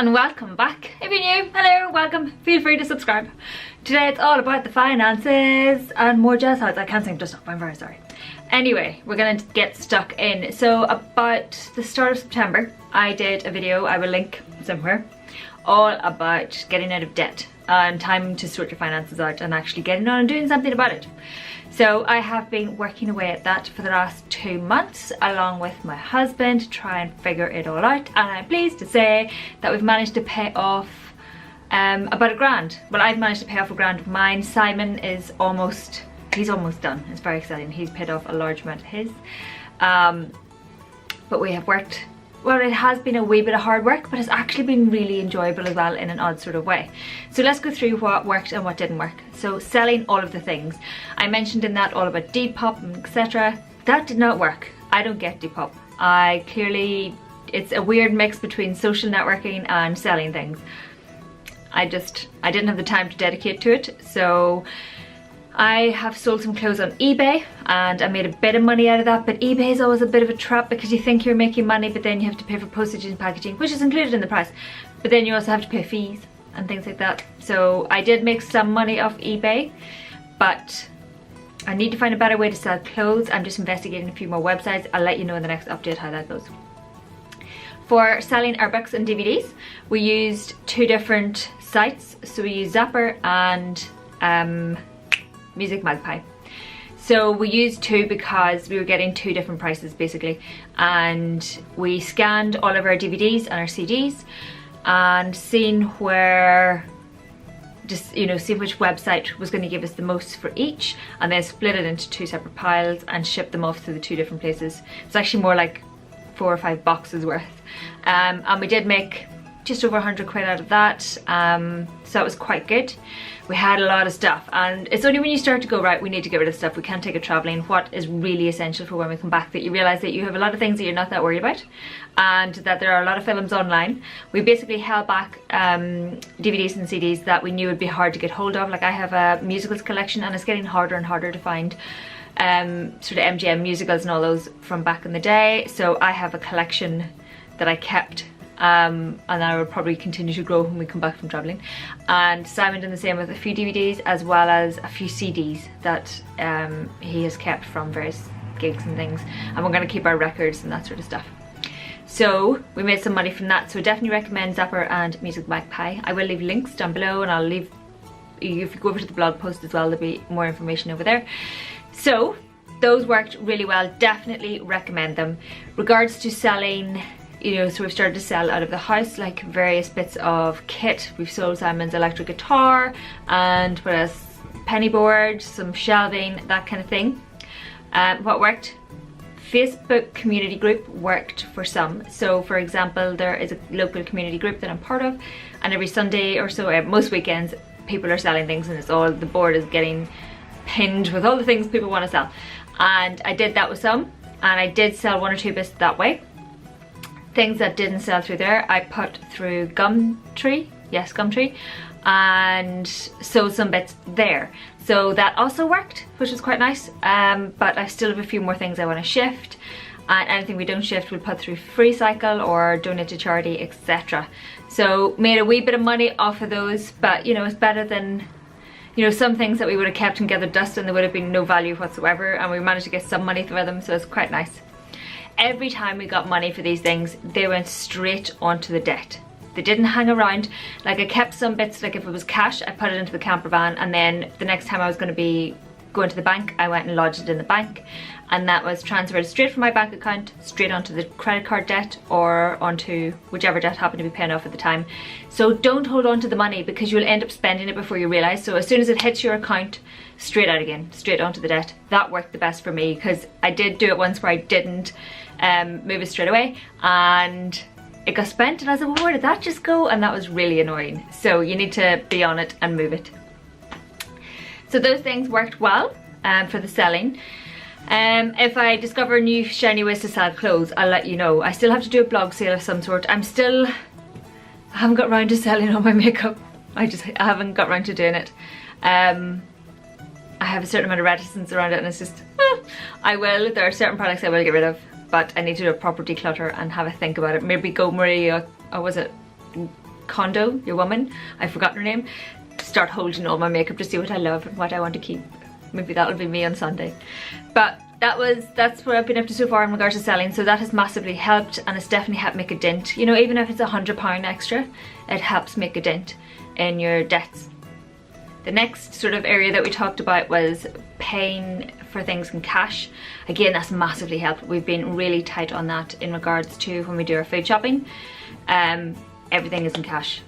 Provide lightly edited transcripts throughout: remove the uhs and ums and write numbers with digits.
and welcome back. If you're new, hello, welcome. Feel free to subscribe. Today it's all about the finances and more jazz hands. I can't sing, just stop, I'm very sorry. Anyway, we're gonna get stuck in. So about the start of September, I did a video, I will link somewhere, all about getting out of debt and time to sort your finances out and actually getting on and doing something about it. So I have been working away at that for the last 2 months along with my husband to try and figure it all out, and I'm pleased to say that we've managed to pay off about £1,000. Well, I've managed to pay off £1,000 of mine. Simon is almost done. It's very exciting. He's paid off a large amount of his. But we have worked, well, it has been a wee bit of hard work, but it's actually been really enjoyable as well in an odd sort of way. So let's go through what worked and what didn't work. So selling all of the things. I mentioned in that all about Depop and etc. That did not work. I don't get Depop. It's a weird mix between social networking and selling things. I didn't have the time to dedicate to it. So I have sold some clothes on eBay and I made a bit of money out of that, but eBay is always a bit of a trap because you think you're making money, but then you have to pay for postage and packaging, which is included in the price, but then you also have to pay fees and things like that. So I did make some money off eBay, but I need to find a better way to sell clothes. I'm just investigating a few more websites. I'll let you know in the next update how that goes. For selling our books and DVDs, we used 2 different sites. So we used Zapper and Music Magpie. So we used 2 because we were getting 2 different prices basically, and we scanned all of our DVDs and our CDs and seen where, just see which website was going to give us the most for each, and then split it into 2 separate piles and ship them off to the 2 different places. It's actually more like 4 or 5 boxes worth, and we did make just over 100 quid out of that, so that was quite good. We had a lot of stuff, and it's only when you start to go, right, we need to get rid of stuff, we can't take it travelling, what is really essential for when we come back, that you realise that you have a lot of things that you're not that worried about, and that there are a lot of films online. We basically held back DVDs and CDs that we knew would be hard to get hold of. Like I have a musicals collection and it's getting harder and harder to find sort of MGM musicals and all those from back in the day, so I have a collection that I kept, and I will probably continue to grow when we come back from travelling. And Simon did the same with a few DVDs as well as a few CDs that he has kept from various gigs and things, and we're going to keep our records and that sort of stuff. So we made some money from that, so definitely recommend Zapper and Music Magpie. I will leave links down below, and I'll leave, if you go over to the blog post as well, there'll be more information over there. So those worked really well, definitely recommend them. Regards to selling, so we've started to sell out of the house, like various bits of kit. We've sold Simon's electric guitar and what else, penny board, some shelving, that kind of thing. What worked? Facebook community group worked for some. So for example, there is a local community group that I'm part of, and every Sunday or so, most weekends, people are selling things, and it's all, the board is getting pinned with all the things people want to sell. And I did that with some, and I did sell 1 or 2 bits that way. Things that didn't sell through there, I put through Gumtree, yes, Gumtree, and sold some bits there. So that also worked, which was quite nice, but I still have a few more things I want to shift, and anything we don't shift we'll put through FreeCycle or donate to charity, etc. So made a wee bit of money off of those, but it's better than some things that we would have kept and gathered dust and there would have been no value whatsoever, and we managed to get some money for them, so it's quite nice. Every time we got money for these things, they went straight onto the debt. They didn't hang around. Like I kept some bits, like if it was cash, I put it into the camper van, and then the next time I was going to be going to the bank, I went and lodged it in the bank, and that was transferred straight from my bank account, straight onto the credit card debt, or onto whichever debt happened to be paying off at the time. So don't hold on to the money, because you'll end up spending it before you realise. So as soon as it hits your account, straight out again, straight onto the debt. That worked the best for me, because I did do it once where I didn't move it straight away, and it got spent, and I was like, well, where did that just go? And that was really annoying. So you need to be on it and move it. So those things worked well for the selling. If I discover new shiny ways to sell clothes, I'll let you know. I still have to do a blog sale of some sort. I haven't got round to selling all my makeup. I haven't got round to doing it. I have a certain amount of reticence around it, and it's just, I will. There are certain products I will get rid of, but I need to do a proper declutter and have a think about it. Maybe go Marie, or was it Kondo, your woman, I've forgotten her name, start holding all my makeup to see what I love and what I want to keep. Maybe that'll be me on Sunday. But that's what I've been up to so far in regards to selling. So that has massively helped, and it's definitely helped make a dent. You know, even if it's £100 extra, it helps make a dent in your debts. The next sort of area that we talked about was paying for things in cash. Again, that's massively helped. We've been really tight on that in regards to when we do our food shopping. Everything is in cash.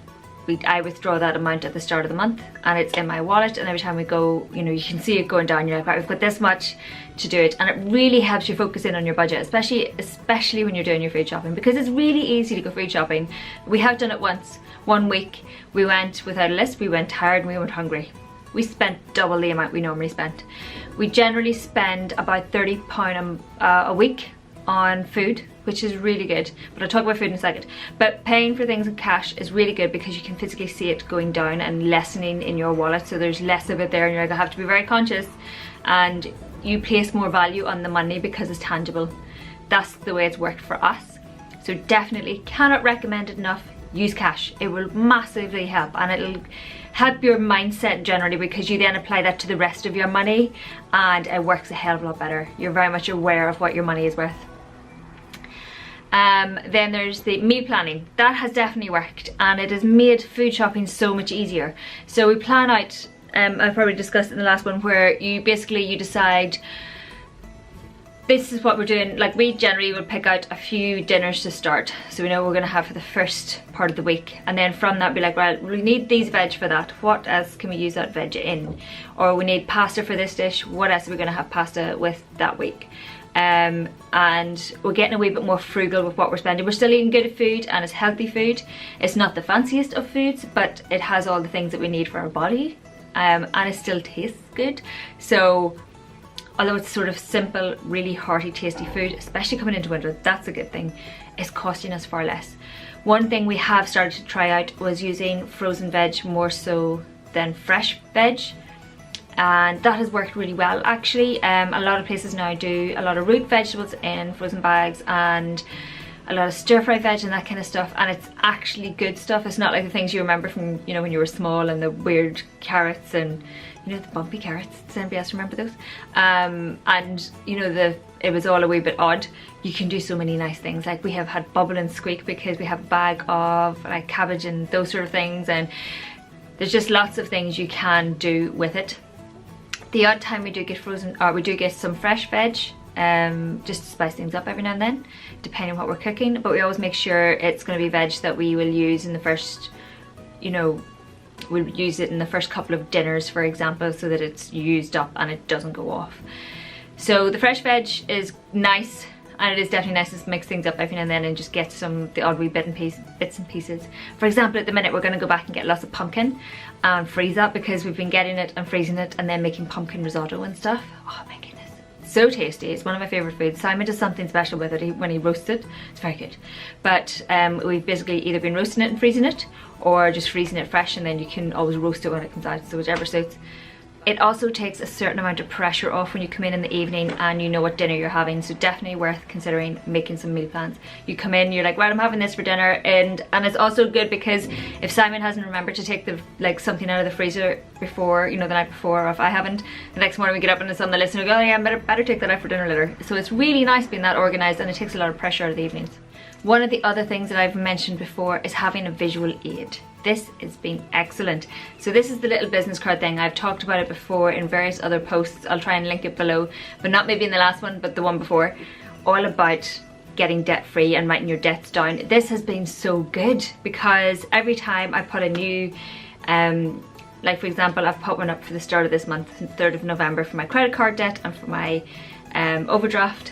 I withdraw that amount at the start of the month and it's in my wallet, and every time we go, you know, you can see it going down. You're like, right, we've got this much to do it, and it really helps you focus in on your budget, especially when you're doing your food shopping, because it's really easy to go food shopping. We have done it once. One week we went without a list, we went tired and we went hungry. We spent double the amount we normally spent. We generally spend about £30 a week on food, which is really good, but I'll talk about food in a second. But paying for things in cash is really good because you can physically see it going down and lessening in your wallet, so there's less of it there, and you're like, I have to be very conscious, and you place more value on the money because it's tangible. That's the way it's worked for us. So definitely cannot recommend it enough. Use cash. It will massively help, and it'll help your mindset generally, because you then apply that to the rest of your money and it works a hell of a lot better. You're very much aware of what your money is worth. Then there's the meal planning. That has definitely worked, and it has made food shopping so much easier. So we plan out, I've probably discussed it in the last one, where you decide this is what we're doing. Like, we generally would pick out a few dinners to start, so we know we're going to have for the first part of the week, and then from that be like, well, we need these veg for that, what else can we use that veg in? Or we need pasta for this dish, what else are we going to have pasta with that week? And we're getting a wee bit more frugal with what we're spending. We're still eating good food, and it's healthy food. It's not the fanciest of foods, but it has all the things that we need for our body, and it still tastes good. So although it's sort of simple, really hearty, tasty food, especially coming into winter, that's a good thing. It's costing us far less. One thing we have started to try out was using frozen veg more so than fresh veg, and that has worked really well actually. A lot of places now do a lot of root vegetables in frozen bags, and a lot of stir-fry veg and that kind of stuff, and it's actually good stuff. It's not like the things you remember from, you know, when you were small, and the weird carrots and, you know, the bumpy carrots. Does anybody else remember those? And you know, it was all a wee bit odd. You can do so many nice things. Like, we have had Bubble and Squeak because we have a bag of like cabbage and those sort of things, and there's just lots of things you can do with it. The odd time we do get frozen, or we do get some fresh veg, just to spice things up every now and then, depending on what we're cooking, but we always make sure it's going to be veg that we will use in the first, you know, we'll use it in the first couple of dinners, for example, so that it's used up and it doesn't go off. So the fresh veg is nice, and it is definitely nice to mix things up every now and then and just get the odd wee bits and pieces. For example, at the minute we're going to go back and get lots of pumpkin and freeze that, because we've been getting it and freezing it and then making pumpkin risotto and stuff. Oh my goodness, so tasty. It's one of my favourite foods. Simon does something special with it when he roasts it. It's very good. But we've basically either been roasting it and freezing it, or just freezing it fresh, and then you can always roast it when it comes out, so whichever suits. It also takes a certain amount of pressure off when you come in the evening and you know what dinner you're having, so definitely worth considering making some meal plans. You come in, you're like, right, I'm having this for dinner, and it's also good because if Simon hasn't remembered to take something out of the freezer before, you know, the night before, or if I haven't, the next morning we get up and it's on the list and we go, oh yeah, I better take that out for dinner later. So it's really nice being that organised, and it takes a lot of pressure out of the evenings. One of the other things that I've mentioned before is having a visual aid. This has been excellent. So this is the little business card thing. I've talked about it before in various other posts. I'll try and link it below, but not maybe in the last one, but the one before. All about getting debt free and writing your debts down. This has been so good, because every time I put a new, like for example, I've put one up for the start of this month, 3rd of November, for my credit card debt and for my overdraft.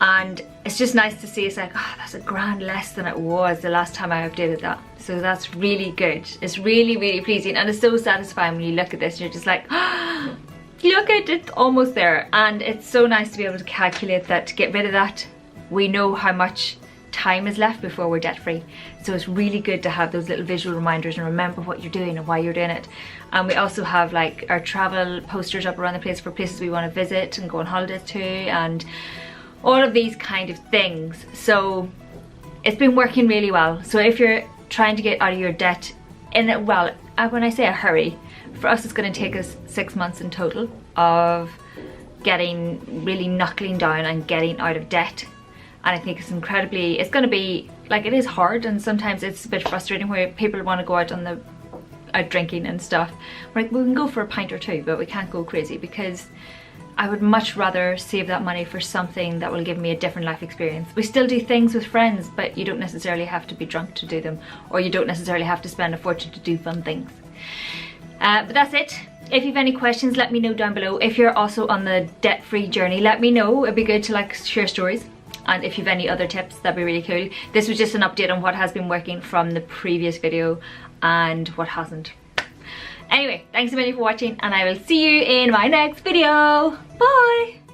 And it's just nice to see. It's like, oh, that's £1,000 less than it was the last time I updated that. So that's really good. It's really, really pleasing, and it's so satisfying when you look at this and you're just like, oh, look at it, it's almost there. And it's so nice to be able to calculate that, to get rid of that. We know how much time is left before we're debt free, so it's really good to have those little visual reminders and remember what you're doing and why you're doing it. And we also have like our travel posters up around the place for places we want to visit and go on holidays to, and all of these kind of things. So it's been working really well. So if you're trying to get out of your debt in a, well, when I say a hurry, for us it's going to take us 6 months in total of really knuckling down and getting out of debt. And I think it's going to be, like, it is hard, and sometimes it's a bit frustrating where people want to go out out drinking and stuff. We're like, we can go for a pint or two, but we can't go crazy, because I would much rather save that money for something that will give me a different life experience. We still do things with friends, but you don't necessarily have to be drunk to do them, or you don't necessarily have to spend a fortune to do fun things. But that's it. If you have any questions, let me know down below. If you're also on the debt-free journey, let me know. It'd be good to like share stories. And if you have any other tips, that'd be really cool. This was just an update on what has been working from the previous video and what hasn't. Anyway, thanks so much for watching, and I will see you in my next video. Bye!